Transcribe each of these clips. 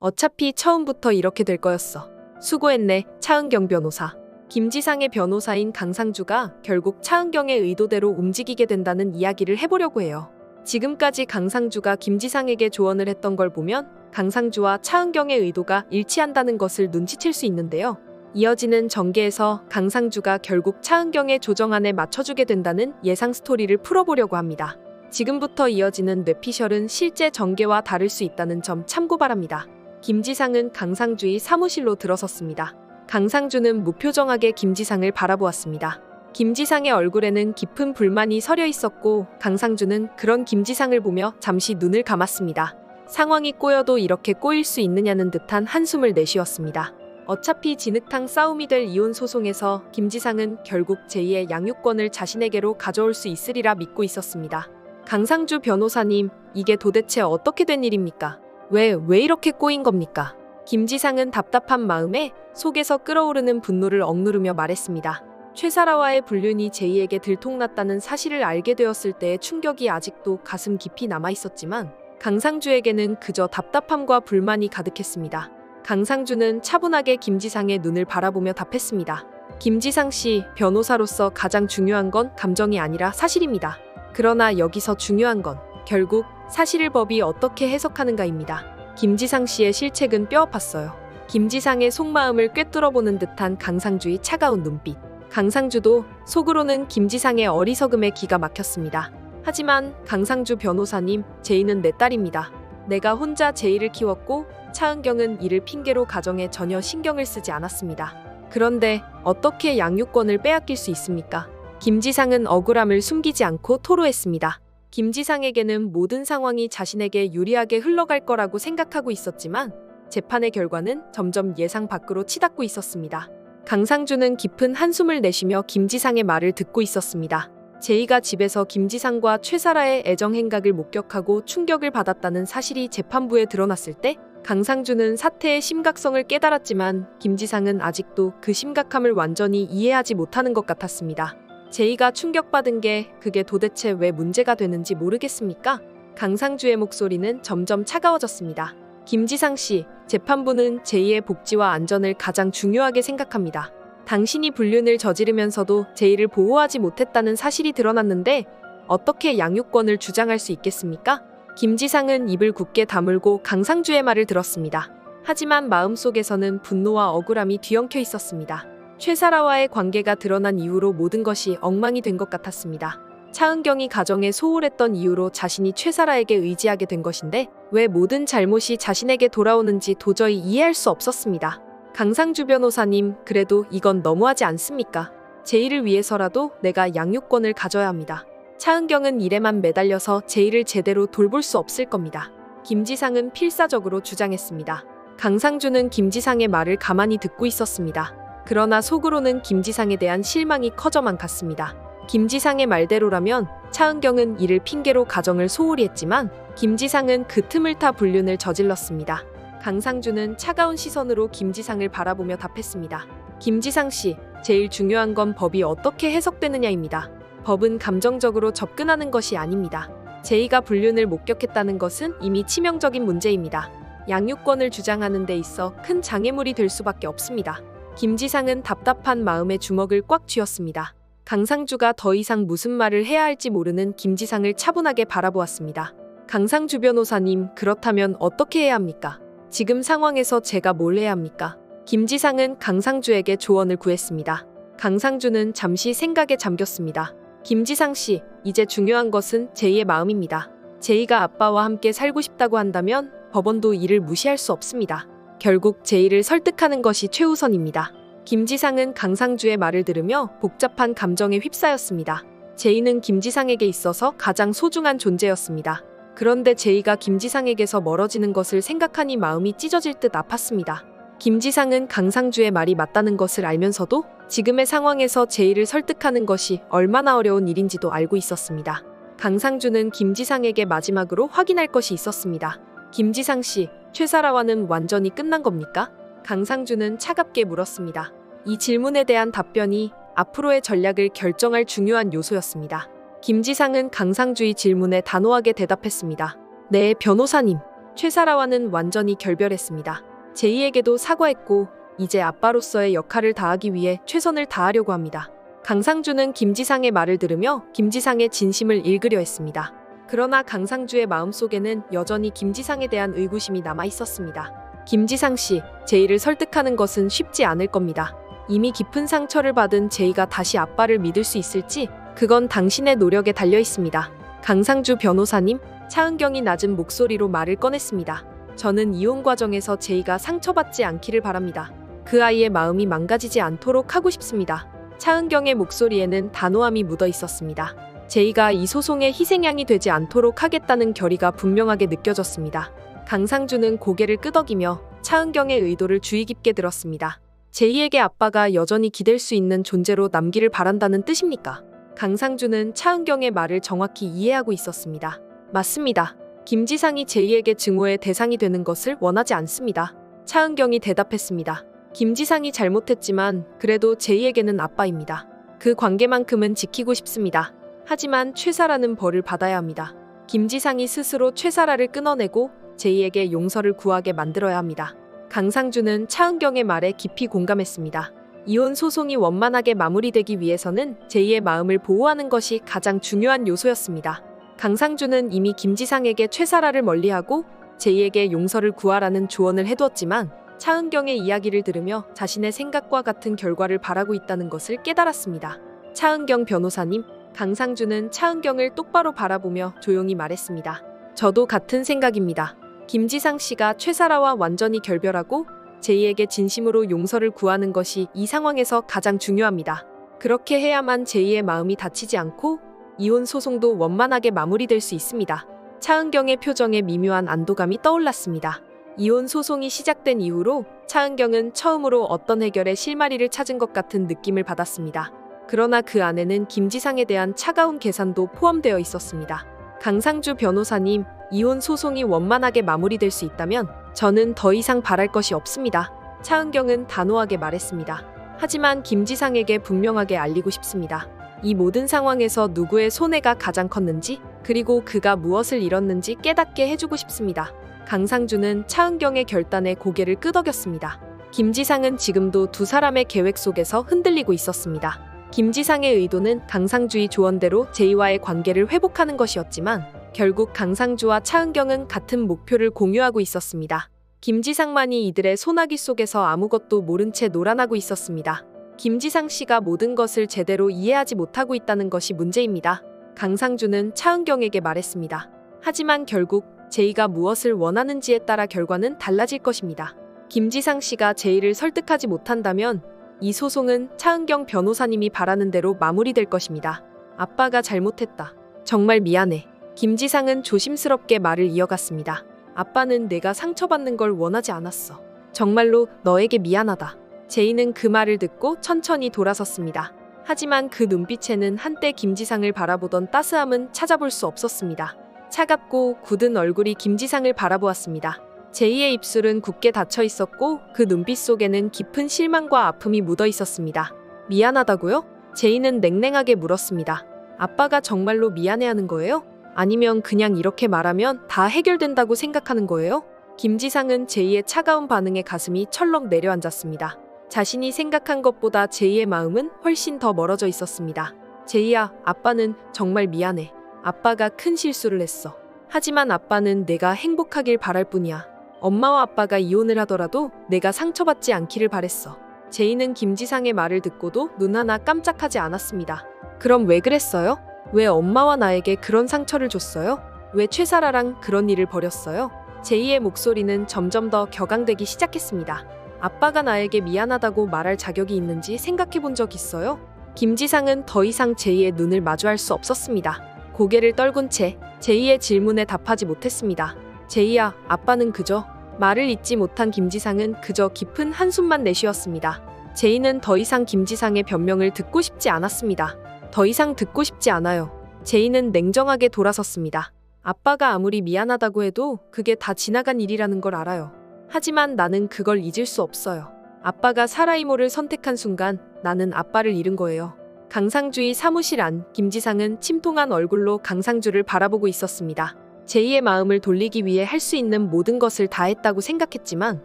어차피 처음부터 이렇게 될 거였어. 수고했네, 차은경 변호사. 김지상의 변호사인 강상주가 결국 차은경의 의도대로 움직이게 된다는 이야기를 해보려고 해요. 지금까지 강상주가 김지상에게 조언을 했던 걸 보면 강상주와 차은경의 의도가 일치한다는 것을 눈치챌 수 있는데요. 이어지는 전개에서 강상주가 결국 차은경의 조정안에 맞춰주게 된다는 예상 스토리를 풀어보려고 합니다. 지금부터 이어지는 뇌피셜은 실제 전개와 다를 수 있다는 점 참고 바랍니다. 김지상은 강상주의 사무실로 들어섰습니다. 강상주는 무표정하게 김지상을 바라보았습니다. 김지상의 얼굴에는 깊은 불만이 서려 있었고 강상주는 그런 김지상을 보며 잠시 눈을 감았습니다. 상황이 꼬여도 이렇게 꼬일 수 있느냐는 듯한 한숨을 내쉬었습니다. 어차피 진흙탕 싸움이 될 이혼 소송에서 김지상은 결국 제2의 양육권을 자신에게로 가져올 수 있으리라 믿고 있었습니다. 강상주 변호사님, 이게 도대체 어떻게 된 일입니까? 왜 이렇게 꼬인 겁니까? 김지상은 답답한 마음에 속에서 끓어오르는 분노를 억누르며 말했습니다. 최사라와의 불륜이 제이에게 들통났다는 사실을 알게 되었을 때의 충격이 아직도 가슴 깊이 남아있었지만 강상주에게는 그저 답답함과 불만이 가득했습니다. 강상주는 차분하게 김지상의 눈을 바라보며 답했습니다. 김지상 씨, 변호사로서 가장 중요한 건 감정이 아니라 사실입니다. 그러나 여기서 중요한 건 결국 사실을 법이 어떻게 해석하는가입니다. 김지상 씨의 실책은 뼈아팠어요. 김지상의 속마음을 꿰뚫어보는 듯한 강상주의 차가운 눈빛. 강상주도 속으로는 김지상의 어리석음에 기가 막혔습니다. 하지만 강상주 변호사님, 제이는 내 딸입니다. 내가 혼자 제이를 키웠고 차은경은 이를 핑계로 가정에 전혀 신경을 쓰지 않았습니다. 그런데 어떻게 양육권을 빼앗길 수 있습니까? 김지상은 억울함을 숨기지 않고 토로했습니다. 김지상에게는 모든 상황이 자신에게 유리하게 흘러갈 거라고 생각하고 있었지만 재판의 결과는 점점 예상 밖으로 치닫고 있었습니다. 강상주는 깊은 한숨을 내쉬며 김지상의 말을 듣고 있었습니다. 제이가 집에서 김지상과 최사라의 애정 행각을 목격하고 충격을 받았다는 사실이 재판부에 드러났을 때 강상주는 사태의 심각성을 깨달았지만 김지상은 아직도 그 심각함을 완전히 이해하지 못하는 것 같았습니다. 제이가 충격받은 게 그게 도대체 왜 문제가 되는지 모르겠습니까? 강상주의 목소리는 점점 차가워졌습니다. 김지상 씨, 재판부는 제이의 복지와 안전을 가장 중요하게 생각합니다. 당신이 불륜을 저지르면서도 제이를 보호하지 못했다는 사실이 드러났는데 어떻게 양육권을 주장할 수 있겠습니까? 김지상은 입을 굳게 다물고 강상주의 말을 들었습니다. 하지만 마음속에서는 분노와 억울함이 뒤엉켜 있었습니다. 최사라와의 관계가 드러난 이후로 모든 것이 엉망이 된 것 같았습니다. 차은경이 가정에 소홀했던 이유로 자신이 최사라에게 의지하게 된 것인데 왜 모든 잘못이 자신에게 돌아오는지 도저히 이해할 수 없었습니다. 강상주 변호사님, 그래도 이건 너무하지 않습니까? 제이를 위해서라도 내가 양육권을 가져야 합니다. 차은경은 일에만 매달려서 제이를 제대로 돌볼 수 없을 겁니다. 김지상은 필사적으로 주장했습니다. 강상주는 김지상의 말을 가만히 듣고 있었습니다. 그러나 속으로는 김지상에 대한 실망이 커져만 갔습니다. 김지상의 말대로라면 차은경은 이를 핑계로 가정을 소홀히 했지만 김지상은 그 틈을 타 불륜을 저질렀습니다. 강상주는 차가운 시선으로 김지상을 바라보며 답했습니다. 김지상 씨, 제일 중요한 건 법이 어떻게 해석되느냐입니다. 법은 감정적으로 접근하는 것이 아닙니다. 제이가 불륜을 목격했다는 것은 이미 치명적인 문제입니다. 양육권을 주장하는 데 있어 큰 장애물이 될 수밖에 없습니다. 김지상은 답답한 마음에 주먹을 꽉 쥐었습니다. 강상주가 더 이상 무슨 말을 해야 할지 모르는 김지상을 차분하게 바라보았습니다. 강상주 변호사님, 그렇다면 어떻게 해야 합니까? 지금 상황에서 제가 뭘 해야 합니까? 김지상은 강상주에게 조언을 구했습니다. 강상주는 잠시 생각에 잠겼습니다. 김지상 씨, 이제 중요한 것은 제이의 마음입니다. 제이가 아빠와 함께 살고 싶다고 한다면 법원도 이를 무시할 수 없습니다. 결국 제이를 설득하는 것이 최우선입니다. 김지상은 강상주의 말을 들으며 복잡한 감정에 휩싸였습니다. 제이는 김지상에게 있어서 가장 소중한 존재였습니다. 그런데 제이가 김지상에게서 멀어지는 것을 생각하니 마음이 찢어질 듯 아팠습니다. 김지상은 강상주의 말이 맞다는 것을 알면서도 지금의 상황에서 제이를 설득하는 것이 얼마나 어려운 일인지도 알고 있었습니다. 강상주는 김지상에게 마지막으로 확인할 것이 있었습니다. 김지상 씨, 최사라와는 완전히 끝난 겁니까? 강상주는 차갑게 물었습니다. 이 질문에 대한 답변이 앞으로의 전략을 결정할 중요한 요소였습니다. 김지상은 강상주의 질문에 단호하게 대답했습니다. 네, 변호사님. 최사라와는 완전히 결별했습니다. 제이에게도 사과했고 이제 아빠로서의 역할을 다하기 위해 최선을 다하려고 합니다. 강상주는 김지상의 말을 들으며 김지상의 진심을 읽으려 했습니다. 그러나 강상주의 마음속에는 여전히 김지상에 대한 의구심이 남아 있었습니다. 김지상 씨, 제이를 설득하는 것은 쉽지 않을 겁니다. 이미 깊은 상처를 받은 제이가 다시 아빠를 믿을 수 있을지 그건 당신의 노력에 달려 있습니다. 강상주 변호사님, 차은경이 낮은 목소리로 말을 꺼냈습니다. 저는 이혼 과정에서 제이가 상처받지 않기를 바랍니다. 그 아이의 마음이 망가지지 않도록 하고 싶습니다. 차은경의 목소리에는 단호함이 묻어 있었습니다. 제이가 이 소송의 희생양이 되지 않도록 하겠다는 결의가 분명하게 느껴졌습니다. 강상주는 고개를 끄덕이며 차은경의 의도를 주의 깊게 들었습니다. 제이에게 아빠가 여전히 기댈 수 있는 존재로 남기를 바란다는 뜻입니까? 강상주는 차은경의 말을 정확히 이해하고 있었습니다. 맞습니다. 김지상이 제이에게 증오의 대상이 되는 것을 원하지 않습니다. 차은경이 대답했습니다. 김지상이 잘못했지만 그래도 제이에게는 아빠입니다. 그 관계만큼은 지키고 싶습니다. 하지만 최사라는 벌을 받아야 합니다. 김지상이 스스로 최사라를 끊어내고 제이에게 용서를 구하게 만들어야 합니다. 강상주는 차은경의 말에 깊이 공감했습니다. 이혼 소송이 원만하게 마무리되기 위해서는 제이의 마음을 보호하는 것이 가장 중요한 요소였습니다. 강상주는 이미 김지상에게 최사라를 멀리하고 제이에게 용서를 구하라는 조언을 해두었지만 차은경의 이야기를 들으며 자신의 생각과 같은 결과를 바라고 있다는 것을 깨달았습니다. 차은경 변호사님, 강상주는 차은경을 똑바로 바라보며 조용히 말했습니다. 저도 같은 생각입니다. 김지상 씨가 최사라와 완전히 결별하고 제이에게 진심으로 용서를 구하는 것이 이 상황에서 가장 중요합니다. 그렇게 해야만 제이의 마음이 다치지 않고 이혼 소송도 원만하게 마무리될 수 있습니다. 차은경의 표정에 미묘한 안도감이 떠올랐습니다. 이혼 소송이 시작된 이후로 차은경은 처음으로 어떤 해결의 실마리를 찾은 것 같은 느낌을 받았습니다. 그러나 그 안에는 김지상에 대한 차가운 계산도 포함되어 있었습니다. 강상주 변호사님, 이혼 소송이 원만하게 마무리될 수 있다면 저는 더 이상 바랄 것이 없습니다. 차은경은 단호하게 말했습니다. 하지만 김지상에게 분명하게 알리고 싶습니다. 이 모든 상황에서 누구의 손해가 가장 컸는지, 그리고 그가 무엇을 잃었는지 깨닫게 해주고 싶습니다. 강상주는 차은경의 결단에 고개를 끄덕였습니다. 김지상은 지금도 두 사람의 계획 속에서 흔들리고 있었습니다. 김지상의 의도는 강상주의 조언대로 제이와의 관계를 회복하는 것이었지만 결국 강상주와 차은경은 같은 목표를 공유하고 있었습니다. 김지상만이 이들의 소나기 속에서 아무것도 모른 채 놀아나고 있었습니다. 김지상 씨가 모든 것을 제대로 이해하지 못하고 있다는 것이 문제입니다. 강상주는 차은경에게 말했습니다. 하지만 결국 제이가 무엇을 원하는지에 따라 결과는 달라질 것입니다. 김지상 씨가 제이를 설득하지 못한다면 이 소송은 차은경 변호사님이 바라는 대로 마무리될 것입니다. 아빠가 잘못했다. 정말 미안해. 김지상은 조심스럽게 말을 이어갔습니다. 아빠는 내가 상처받는 걸 원하지 않았어. 정말로 너에게 미안하다. 제이는 그 말을 듣고 천천히 돌아섰습니다. 하지만 그 눈빛에는 한때 김지상을 바라보던 따스함은 찾아볼 수 없었습니다. 차갑고 굳은 얼굴이 김지상을 바라보았습니다. 제이의 입술은 굳게 닫혀 있었고 그 눈빛 속에는 깊은 실망과 아픔이 묻어 있었습니다. 미안하다고요? 제이는 냉랭하게 물었습니다. 아빠가 정말로 미안해하는 거예요? 아니면 그냥 이렇게 말하면 다 해결된다고 생각하는 거예요? 김지상은 제이의 차가운 반응에 가슴이 철렁 내려앉았습니다. 자신이 생각한 것보다 제이의 마음은 훨씬 더 멀어져 있었습니다. 제이야, 아빠는 정말 미안해. 아빠가 큰 실수를 했어. 하지만 아빠는 내가 행복하길 바랄 뿐이야. 엄마와 아빠가 이혼을 하더라도 내가 상처받지 않기를 바랬어. 제이는 김지상의 말을 듣고도 눈 하나 깜짝하지 않았습니다. 그럼 왜 그랬어요? 왜 엄마와 나에게 그런 상처를 줬어요? 왜 최사라랑 그런 일을 벌였어요? 제이의 목소리는 점점 더 격앙되기 시작했습니다. 아빠가 나에게 미안하다고 말할 자격이 있는지 생각해 본 적 있어요? 김지상은 더 이상 제이의 눈을 마주할 수 없었습니다. 고개를 떨군 채 제이의 질문에 답하지 못했습니다. 제이야, 아빠는 그저... 말을 잇지 못한 김지상은 그저 깊은 한숨만 내쉬었습니다. 제이는 더 이상 김지상의 변명을 듣고 싶지 않았습니다. 더 이상 듣고 싶지 않아요. 제이는 냉정하게 돌아섰습니다. 아빠가 아무리 미안하다고 해도 그게 다 지나간 일이라는 걸 알아요. 하지만 나는 그걸 잊을 수 없어요. 아빠가 사라이모를 선택한 순간 나는 아빠를 잃은 거예요. 강상주의 사무실 안 김지상은 침통한 얼굴로 강상주를 바라보고 있었습니다. 제이의 마음을 돌리기 위해 할 수 있는 모든 것을 다했다고 생각했지만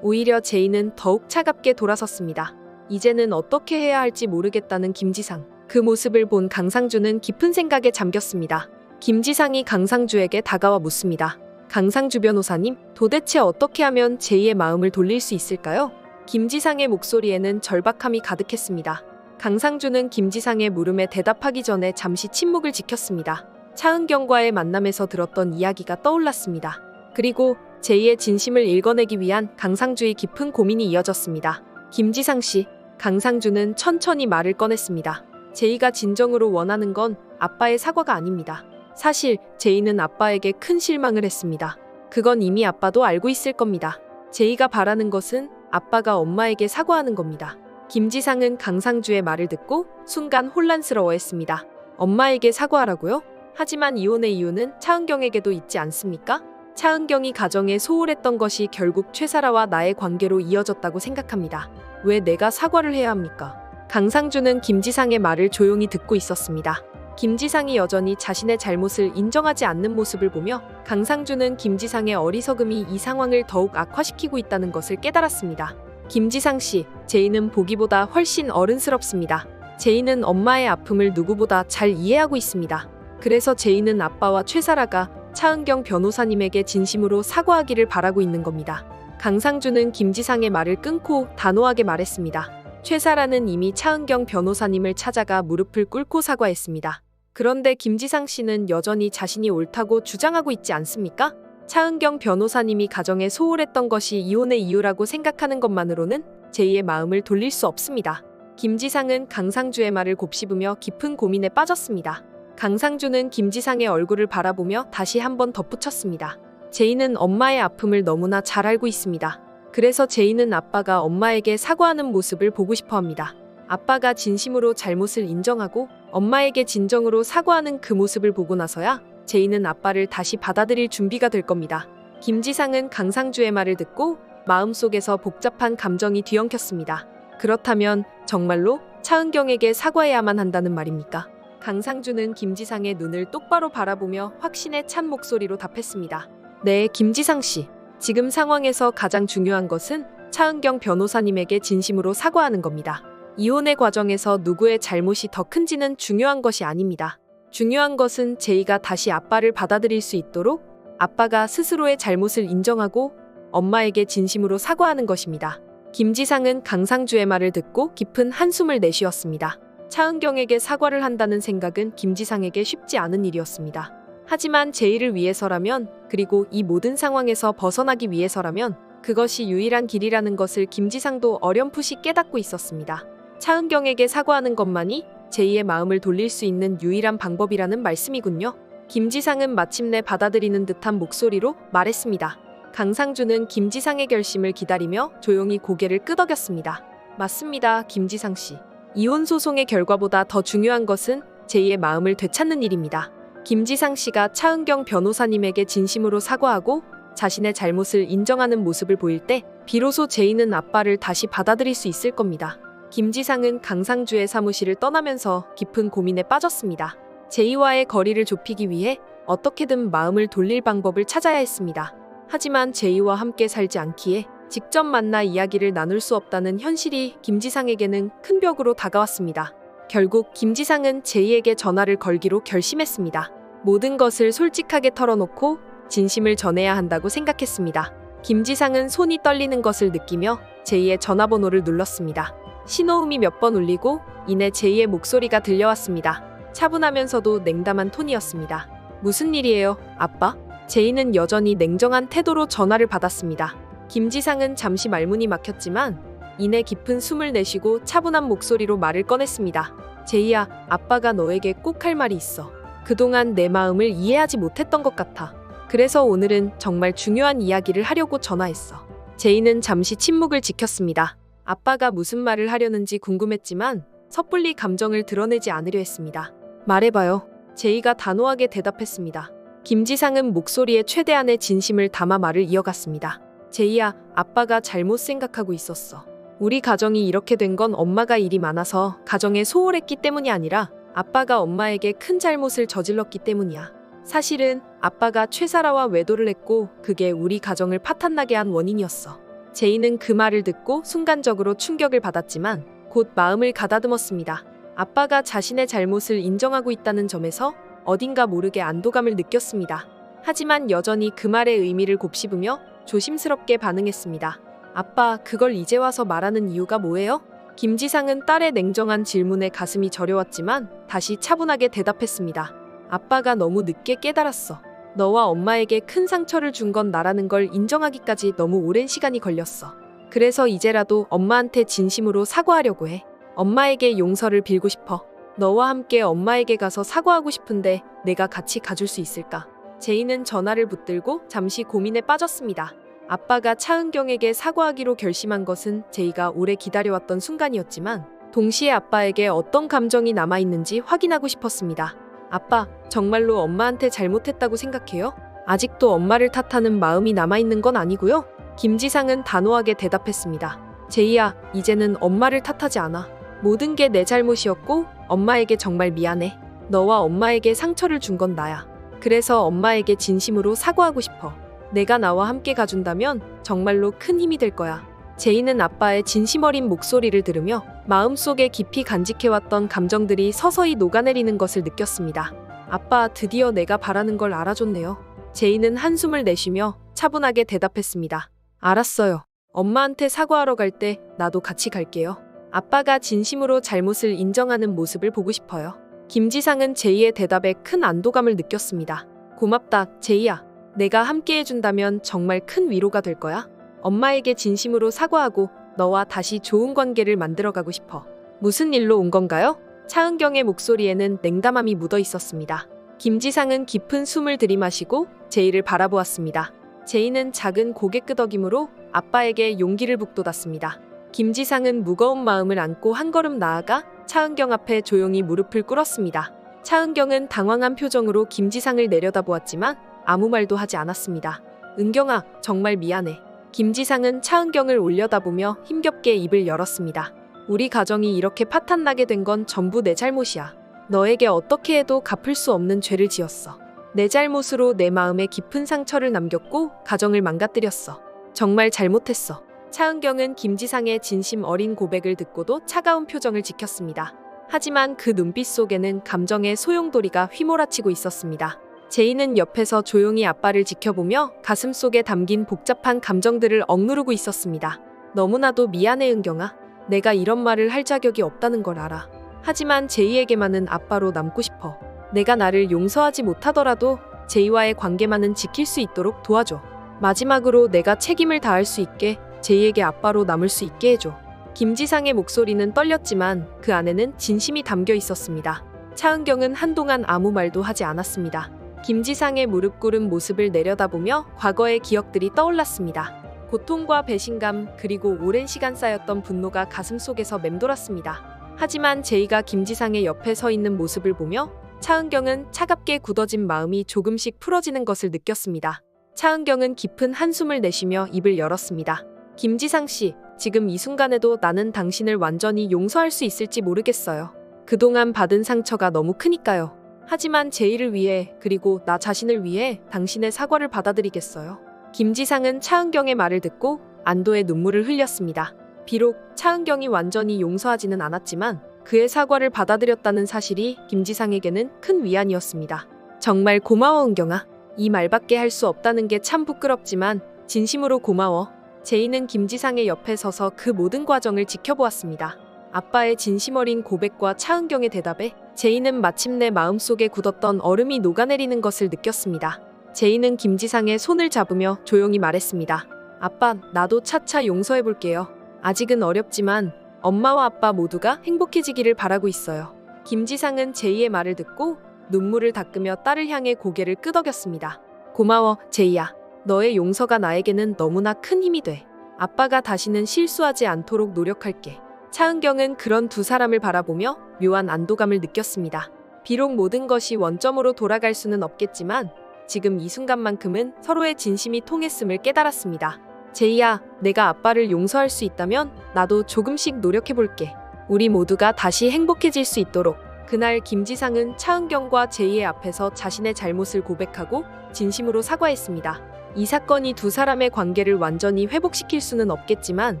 오히려 제이는 더욱 차갑게 돌아섰습니다. 이제는 어떻게 해야 할지 모르겠다는 김지상. 그 모습을 본 강상주는 깊은 생각에 잠겼습니다. 김지상이 강상주에게 다가와 묻습니다. 강상주 변호사님, 도대체 어떻게 하면 제이의 마음을 돌릴 수 있을까요? 김지상의 목소리에는 절박함이 가득했습니다. 강상주는 김지상의 물음에 대답하기 전에 잠시 침묵을 지켰습니다. 차은경과의 만남에서 들었던 이야기가 떠올랐습니다. 그리고 제이의 진심을 읽어내기 위한 강상주의 깊은 고민이 이어졌습니다. 김지상 씨, 강상주는 천천히 말을 꺼냈습니다. 제이가 진정으로 원하는 건 아빠의 사과가 아닙니다. 사실 제이는 아빠에게 큰 실망을 했습니다. 그건 이미 아빠도 알고 있을 겁니다. 제이가 바라는 것은 아빠가 엄마에게 사과하는 겁니다. 김지상은 강상주의 말을 듣고 순간 혼란스러워했습니다. 엄마에게 사과하라고요? 하지만 이혼의 이유는 차은경에게도 있지 않습니까? 차은경이 가정에 소홀했던 것이 결국 최사라와 나의 관계로 이어졌다고 생각합니다. 왜 내가 사과를 해야 합니까? 강상주는 김지상의 말을 조용히 듣고 있었습니다. 김지상이 여전히 자신의 잘못을 인정하지 않는 모습을 보며 강상주는 김지상의 어리석음이 이 상황을 더욱 악화시키고 있다는 것을 깨달았습니다. 김지상 씨, 제이는 보기보다 훨씬 어른스럽습니다. 제이는 엄마의 아픔을 누구보다 잘 이해하고 있습니다. 그래서 제이는 아빠와 최사라가 차은경 변호사님에게 진심으로 사과하기를 바라고 있는 겁니다. 강상주는 김지상의 말을 끊고 단호하게 말했습니다. 최사라는 이미 차은경 변호사님을 찾아가 무릎을 꿇고 사과했습니다. 그런데 김지상 씨는 여전히 자신이 옳다고 주장하고 있지 않습니까? 차은경 변호사님이 가정에 소홀했던 것이 이혼의 이유라고 생각하는 것만으로는 제이의 마음을 돌릴 수 없습니다. 김지상은 강상주의 말을 곱씹으며 깊은 고민에 빠졌습니다. 강상주는 김지상의 얼굴을 바라보며 다시 한번 덧붙였습니다. 제이는 엄마의 아픔을 너무나 잘 알고 있습니다. 그래서 제이는 아빠가 엄마에게 사과하는 모습을 보고 싶어 합니다. 아빠가 진심으로 잘못을 인정하고 엄마에게 진정으로 사과하는 그 모습을 보고 나서야 제이는 아빠를 다시 받아들일 준비가 될 겁니다. 김지상은 강상주의 말을 듣고 마음속에서 복잡한 감정이 뒤엉켰습니다. 그렇다면 정말로 차은경에게 사과해야만 한다는 말입니까? 강상주는 김지상의 눈을 똑바로 바라보며 확신에 찬 목소리로 답했습니다. 네, 김지상 씨. 지금 상황에서 가장 중요한 것은 차은경 변호사님에게 진심으로 사과하는 겁니다. 이혼의 과정에서 누구의 잘못이 더 큰지는 중요한 것이 아닙니다. 중요한 것은 제이가 다시 아빠를 받아들일 수 있도록 아빠가 스스로의 잘못을 인정하고 엄마에게 진심으로 사과하는 것입니다. 김지상은 강상주의 말을 듣고 깊은 한숨을 내쉬었습니다. 차은경에게 사과를 한다는 생각은 김지상에게 쉽지 않은 일이었습니다. 하지만 제이를 위해서라면, 그리고 이 모든 상황에서 벗어나기 위해서라면 그것이 유일한 길이라는 것을 김지상도 어렴풋이 깨닫고 있었습니다. 차은경에게 사과하는 것만이 제이의 마음을 돌릴 수 있는 유일한 방법이라는 말씀이군요. 김지상은 마침내 받아들이는 듯한 목소리로 말했습니다. 강상주는 김지상의 결심을 기다리며 조용히 고개를 끄덕였습니다. 맞습니다, 김지상 씨. 이혼 소송의 결과보다 더 중요한 것은 제이의 마음을 되찾는 일입니다. 김지상 씨가 차은경 변호사님에게 진심으로 사과하고 자신의 잘못을 인정하는 모습을 보일 때 비로소 제이는 아빠를 다시 받아들일 수 있을 겁니다. 김지상은 강상주의 사무실을 떠나면서 깊은 고민에 빠졌습니다. 제이와의 거리를 좁히기 위해 어떻게든 마음을 돌릴 방법을 찾아야 했습니다. 하지만 제이와 함께 살지 않기에 직접 만나 이야기를 나눌 수 없다는 현실이 김지상에게는 큰 벽으로 다가왔습니다. 결국 김지상은 제이에게 전화를 걸기로 결심했습니다. 모든 것을 솔직하게 털어놓고 진심을 전해야 한다고 생각했습니다. 김지상은 손이 떨리는 것을 느끼며 제이의 전화번호를 눌렀습니다. 신호음이 몇 번 울리고 이내 제이의 목소리가 들려왔습니다. 차분하면서도 냉담한 톤이었습니다. 무슨 일이에요, 아빠? 제이는 여전히 냉정한 태도로 전화를 받았습니다. 김지상은 잠시 말문이 막혔지만 이내 깊은 숨을 내쉬고 차분한 목소리로 말을 꺼냈습니다. 제이야, 아빠가 너에게 꼭 할 말이 있어. 그동안 내 마음을 이해하지 못했던 것 같아. 그래서 오늘은 정말 중요한 이야기를 하려고 전화했어. 제이는 잠시 침묵을 지켰습니다. 아빠가 무슨 말을 하려는지 궁금했지만 섣불리 감정을 드러내지 않으려 했습니다. 말해봐요. 제이가 단호하게 대답했습니다. 김지상은 목소리에 최대한의 진심을 담아 말을 이어갔습니다. 제이야, 아빠가 잘못 생각하고 있었어. 우리 가정이 이렇게 된 건 엄마가 일이 많아서 가정에 소홀했기 때문이 아니라 아빠가 엄마에게 큰 잘못을 저질렀기 때문이야. 사실은 아빠가 최사라와 외도를 했고 그게 우리 가정을 파탄나게 한 원인이었어. 제이는 그 말을 듣고 순간적으로 충격을 받았지만 곧 마음을 가다듬었습니다. 아빠가 자신의 잘못을 인정하고 있다는 점에서 어딘가 모르게 안도감을 느꼈습니다. 하지만 여전히 그 말의 의미를 곱씹으며 조심스럽게 반응했습니다. 아빠, 그걸 이제 와서 말하는 이유가 뭐예요? 김지상은 딸의 냉정한 질문에 가슴이 저려왔지만 다시 차분하게 대답했습니다. 아빠가 너무 늦게 깨달았어. 너와 엄마에게 큰 상처를 준 건 나라는 걸 인정하기까지 너무 오랜 시간이 걸렸어. 그래서 이제라도 엄마한테 진심으로 사과하려고 해. 엄마에게 용서를 빌고 싶어. 너와 함께 엄마에게 가서 사과하고 싶은데 내가 같이 가줄 수 있을까? 제이는 전화를 붙들고 잠시 고민에 빠졌습니다. 아빠가 차은경에게 사과하기로 결심한 것은 제이가 오래 기다려왔던 순간이었지만 동시에 아빠에게 어떤 감정이 남아있는지 확인하고 싶었습니다. 아빠, 정말로 엄마한테 잘못했다고 생각해요? 아직도 엄마를 탓하는 마음이 남아있는 건 아니고요? 김지상은 단호하게 대답했습니다. 제이야, 이제는 엄마를 탓하지 않아. 모든 게 내 잘못이었고 엄마에게 정말 미안해. 너와 엄마에게 상처를 준 건 나야. 그래서 엄마에게 진심으로 사과하고 싶어. 내가 나와 함께 가준다면 정말로 큰 힘이 될 거야. 제이는 아빠의 진심 어린 목소리를 들으며 마음속에 깊이 간직해왔던 감정들이 서서히 녹아내리는 것을 느꼈습니다. 아빠, 드디어 내가 바라는 걸 알아줬네요. 제이는 한숨을 내쉬며 차분하게 대답했습니다. 알았어요. 엄마한테 사과하러 갈 때 나도 같이 갈게요. 아빠가 진심으로 잘못을 인정하는 모습을 보고 싶어요. 김지상은 제이의 대답에 큰 안도감을 느꼈습니다. 고맙다, 제이야. 내가 함께 해준다면 정말 큰 위로가 될 거야. 엄마에게 진심으로 사과하고 너와 다시 좋은 관계를 만들어가고 싶어. 무슨 일로 온 건가요? 차은경의 목소리에는 냉담함이 묻어 있었습니다. 김지상은 깊은 숨을 들이마시고 제이를 바라보았습니다. 제이는 작은 고개 끄덕임으로 아빠에게 용기를 북돋았습니다. 김지상은 무거운 마음을 안고 한 걸음 나아가 차은경 앞에 조용히 무릎을 꿇었습니다. 차은경은 당황한 표정으로 김지상을 내려다보았지만 아무 말도 하지 않았습니다. 은경아, 정말 미안해. 김지상은 차은경을 올려다보며 힘겹게 입을 열었습니다. 우리 가정이 이렇게 파탄나게 된 건 전부 내 잘못이야. 너에게 어떻게 해도 갚을 수 없는 죄를 지었어. 내 잘못으로 내 마음에 깊은 상처를 남겼고 가정을 망가뜨렸어. 정말 잘못했어. 차은경은 김지상의 진심 어린 고백을 듣고도 차가운 표정을 지켰습니다. 하지만 그 눈빛 속에는 감정의 소용돌이가 휘몰아치고 있었습니다. 제이는 옆에서 조용히 아빠를 지켜보며 가슴속에 담긴 복잡한 감정들을 억누르고 있었습니다. 너무나도 미안해, 은경아. 내가 이런 말을 할 자격이 없다는 걸 알아. 하지만 제이에게만은 아빠로 남고 싶어. 내가 나를 용서하지 못하더라도 제이와의 관계만은 지킬 수 있도록 도와줘. 마지막으로 내가 책임을 다할 수 있게 제이에게 아빠로 남을 수 있게 해줘. 김지상의 목소리는 떨렸지만 그 안에는 진심이 담겨 있었습니다. 차은경은 한동안 아무 말도 하지 않았습니다. 김지상의 무릎 꿇은 모습을 내려다보며 과거의 기억들이 떠올랐습니다. 고통과 배신감 그리고 오랜 시간 쌓였던 분노가 가슴속에서 맴돌았습니다. 하지만 제이가 김지상의 옆에 서 있는 모습을 보며 차은경은 차갑게 굳어진 마음이 조금씩 풀어지는 것을 느꼈습니다. 차은경은 깊은 한숨을 내쉬며 입을 열었습니다. 김지상 씨, 지금 이 순간에도 나는 당신을 완전히 용서할 수 있을지 모르겠어요. 그동안 받은 상처가 너무 크니까요. 하지만 제이를 위해 그리고 나 자신을 위해 당신의 사과를 받아들이겠어요. 김지상은 차은경의 말을 듣고 안도의 눈물을 흘렸습니다. 비록 차은경이 완전히 용서하지는 않았지만 그의 사과를 받아들였다는 사실이 김지상에게는 큰 위안이었습니다. 정말 고마워, 은경아. 이 말밖에 할 수 없다는 게 참 부끄럽지만 진심으로 고마워. 제이는 김지상의 옆에 서서 그 모든 과정을 지켜보았습니다. 아빠의 진심 어린 고백과 차은경의 대답에 제이는 마침내 마음속에 굳었던 얼음이 녹아내리는 것을 느꼈습니다. 제이는 김지상의 손을 잡으며 조용히 말했습니다. 아빠, 나도 차차 용서해볼게요. 아직은 어렵지만 엄마와 아빠 모두가 행복해지기를 바라고 있어요. 김지상은 제이의 말을 듣고 눈물을 닦으며 딸을 향해 고개를 끄덕였습니다. 고마워, 제이야. 너의 용서가 나에게는 너무나 큰 힘이 돼. 아빠가 다시는 실수하지 않도록 노력할게. 차은경은 그런 두 사람을 바라보며 묘한 안도감을 느꼈습니다. 비록 모든 것이 원점으로 돌아갈 수는 없겠지만 지금 이 순간만큼은 서로의 진심이 통했음을 깨달았습니다. 제이야, 내가 아빠를 용서할 수 있다면 나도 조금씩 노력해볼게. 우리 모두가 다시 행복해질 수 있도록. 그날 김지상은 차은경과 제이의 앞에서 자신의 잘못을 고백하고 진심으로 사과했습니다. 이 사건이 두 사람의 관계를 완전히 회복시킬 수는 없겠지만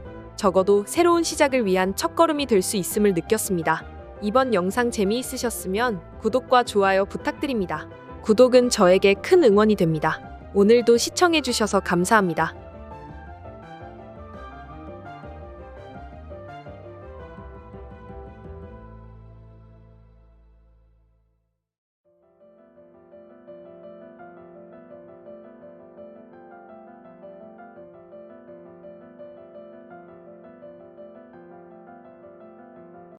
적어도 새로운 시작을 위한 첫걸음이 될 수 있음을 느꼈습니다. 이번 영상 재미있으셨으면 구독과 좋아요 부탁드립니다. 구독은 저에게 큰 응원이 됩니다. 오늘도 시청해주셔서 감사합니다.